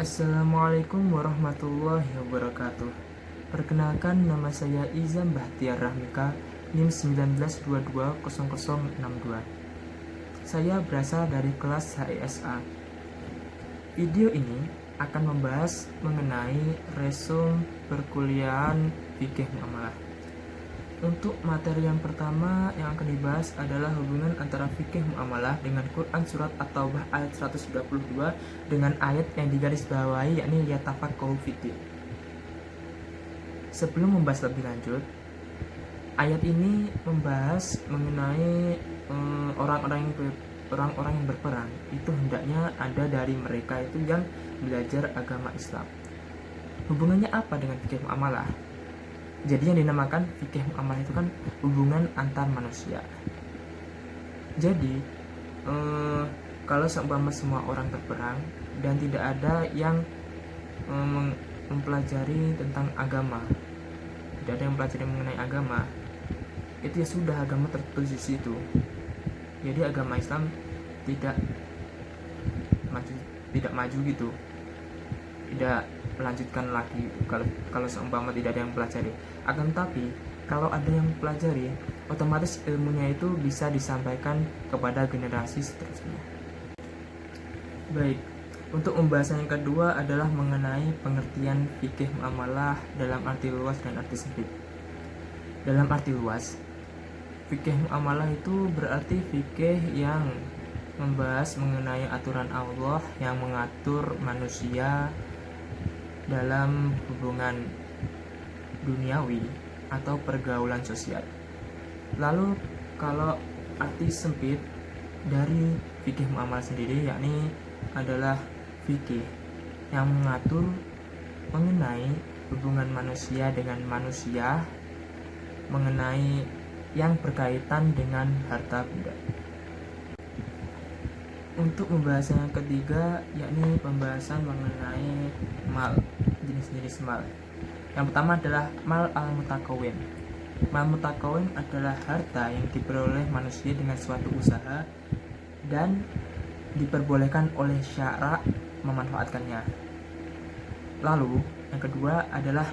Assalamualaikum warahmatullahi wabarakatuh. Perkenalkan, nama saya Izam Bahtiar Rahmika, NIM 19220062. Saya berasal dari kelas HESA. Video ini akan membahas mengenai resum perkuliahan fikih muamalah. Untuk materi yang pertama yang akan dibahas adalah hubungan antara fikih muamalah dengan Quran surat At-Taubah ayat 132 dengan ayat yang digarisbawahi, yakni yatafaqahu fiddin. Sebelum membahas lebih lanjut, ayat ini membahas mengenai orang-orang yang berperang itu hendaknya ada dari mereka itu yang belajar agama Islam. Hubungannya apa dengan fikih muamalah? Jadi yang dinamakan fikih muamalah itu kan hubungan antar manusia. Jadi kalau seumpama semua orang berperang dan tidak ada yang mempelajari tentang agama, tidak ada yang mempelajari mengenai agama, itu ya sudah, agama tertulis di situ. Jadi agama Islam tidak maju gitu, tidak melanjutkan lagi kalau seumpama tidak ada yang pelajari. Akan tetapi kalau ada yang pelajari, otomatis ilmunya itu bisa disampaikan kepada generasi seterusnya. Baik, untuk pembahasan yang kedua adalah mengenai pengertian fikih muamalah dalam arti luas dan arti sempit. Dalam arti luas, fikih muamalah itu berarti fikih yang membahas mengenai aturan Allah yang mengatur manusia dalam hubungan duniawi atau pergaulan sosial. Lalu kalau arti sempit dari fikih muamalah sendiri, yakni adalah fikih yang mengatur mengenai hubungan manusia dengan manusia, mengenai yang berkaitan dengan harta benda. Untuk pembahasan yang ketiga, yakni pembahasan mengenai mal, jenis-jenis mal. Yang pertama adalah mal al-mutakawin. Mal mutakawin adalah harta yang diperoleh manusia dengan suatu usaha dan diperbolehkan oleh syara memanfaatkannya. Lalu yang kedua adalah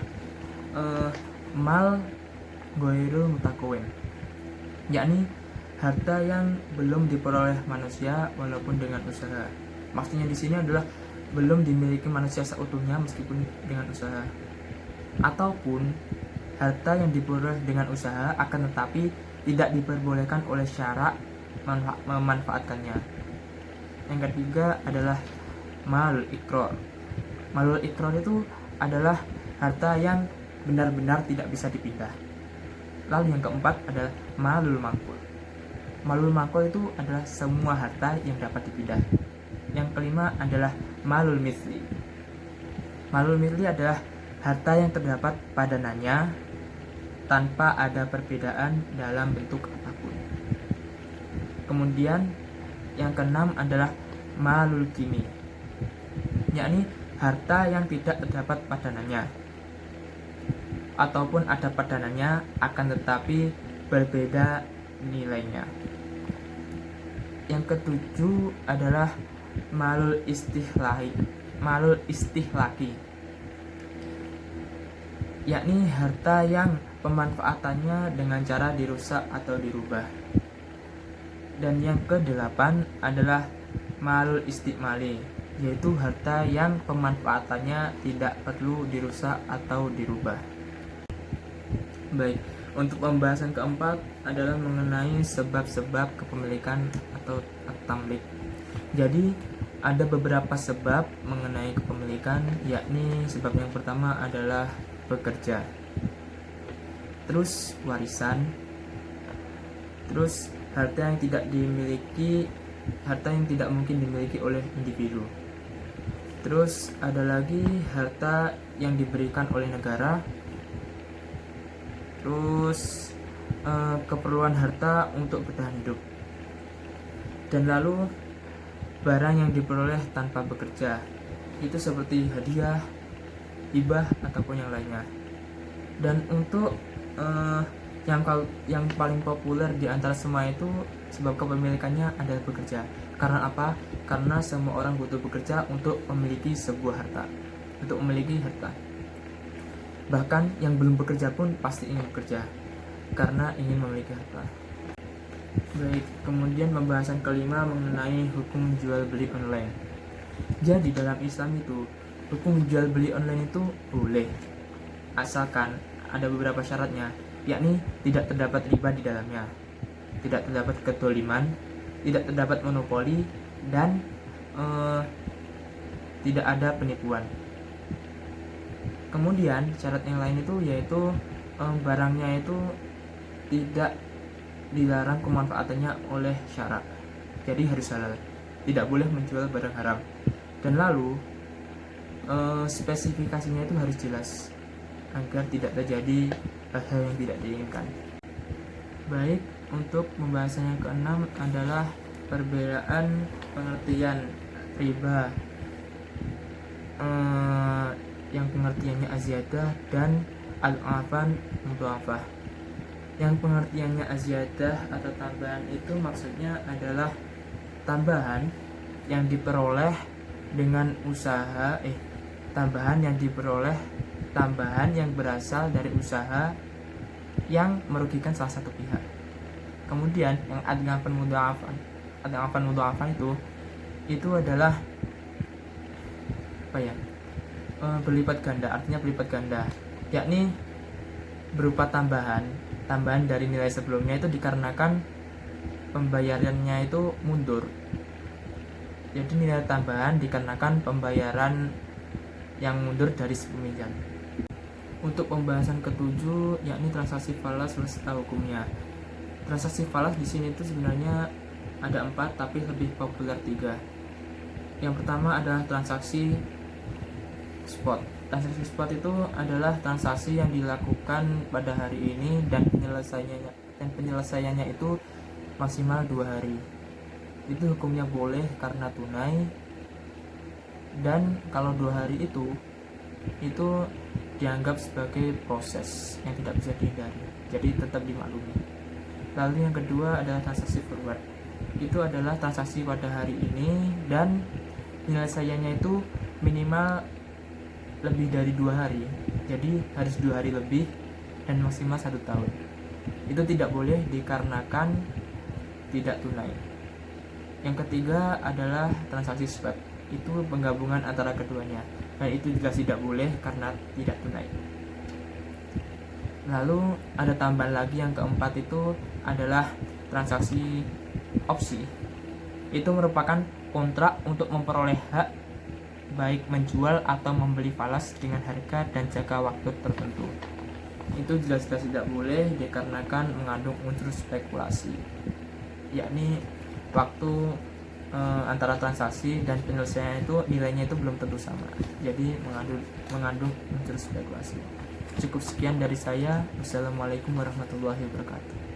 mal ghairul mutakawin, yakni harta yang belum diperoleh manusia walaupun dengan usaha. Maksudnya di sini adalah belum dimiliki manusia seutuhnya meskipun dengan usaha, ataupun harta yang diperoleh dengan usaha akan tetapi tidak diperbolehkan oleh syara memanfaatkannya. Yang ketiga adalah malul iqrar. Malul iqrar itu adalah harta yang benar-benar tidak bisa dipindah. Lalu yang keempat adalah malul mangkul. Malul mangkul itu adalah semua harta yang dapat dipindah. Yang kelima adalah malul misli. Malul misli adalah harta yang terdapat padanannya tanpa ada perbedaan dalam bentuk apapun. Kemudian yang keenam adalah malul kimi, yakni harta yang tidak terdapat padanannya ataupun ada padanannya akan tetapi berbeda nilainya. Yang ketujuh adalah malul istihlaki, yakni harta yang pemanfaatannya dengan cara dirusak atau dirubah. Dan yang kedelapan adalah malul istikmali, yaitu harta yang pemanfaatannya tidak perlu dirusak atau dirubah. Baik, untuk pembahasan keempat adalah mengenai sebab-sebab kepemilikan atau at-tamlik. Jadi ada beberapa sebab mengenai kepemilikan, yakni sebab yang pertama adalah bekerja, terus warisan, terus harta yang tidak mungkin dimiliki oleh individu, terus ada lagi harta yang diberikan oleh negara, terus keperluan harta untuk bertahan hidup, dan lalu barang yang diperoleh tanpa bekerja, itu seperti hadiah, hibah ataupun yang lainnya. Dan untuk yang paling populer di antara semua itu sebab kepemilikannya adalah bekerja, Karena apa? Karena semua orang butuh bekerja untuk memiliki sebuah harta, untuk memiliki harta. Bahkan yang belum bekerja pun pasti ingin bekerja karena ingin memiliki harta. Baik, kemudian pembahasan kelima mengenai hukum jual beli online. Jadi dalam Islam itu hukum jual beli online itu boleh, asalkan ada beberapa syaratnya, yakni tidak terdapat riba di dalamnya, tidak terdapat kedoliman, tidak terdapat monopoli, dan tidak ada penipuan. Kemudian syarat yang lain itu yaitu barangnya itu tidak dilarang pemanfaatannya oleh syarak, jadi harus halal, tidak boleh menjual barang haram. Dan lalu spesifikasinya itu harus jelas agar tidak terjadi hal-hal yang tidak diinginkan. Baik, untuk pembahasan yang keenam adalah perbedaan pengertian riba, yang pengertiannya aziyadah dan al-afan mudhafah. Yang pengertiannya aziyadah atau tambahan itu maksudnya adalah tambahan yang diperoleh dengan usaha tambahan yang berasal dari usaha yang merugikan salah satu pihak. Kemudian yang adghafan mudhafah itu adalah berlipat ganda, artinya berlipat ganda, yakni berupa tambahan dari nilai sebelumnya itu dikarenakan pembayarannya itu mundur. Jadi nilai tambahan dikarenakan pembayaran yang mundur dari si peminjam. Untuk pembahasan ketujuh yakni transaksi falas beserta hukumnya. Transaksi falas di sini itu sebenarnya ada 4 tapi lebih populer 3. Yang pertama adalah transaksi spot. Transaksi spot itu adalah transaksi yang dilakukan pada hari ini dan penyelesaiannya itu maksimal 2 hari. Itu hukumnya boleh karena tunai, dan kalau 2 hari itu dianggap sebagai proses yang tidak bisa dihindari, jadi tetap dimaklumi. Lalu yang kedua adalah transaksi forward. Itu adalah transaksi pada hari ini dan penyelesaiannya itu minimal lebih dari 2 hari, jadi harus 2 hari lebih dan maksimal 1 tahun. Itu tidak boleh dikarenakan tidak tunai. Yang ketiga adalah transaksi swap. Itu penggabungan antara keduanya, dan itu jelas tidak boleh karena tidak tunai. Lalu ada tambahan lagi yang keempat itu adalah transaksi opsi. Itu merupakan kontrak untuk memperoleh hak baik menjual atau membeli falas dengan harga dan jangka waktu tertentu. Itu jelas-jelas tidak boleh dikarenakan mengandung unsur spekulasi, yakni waktu antara transaksi dan penyelesaian itu nilainya itu belum tentu sama, jadi mengandung unsur spekulasi. Cukup sekian dari saya. Wassalamualaikum warahmatullahi wabarakatuh.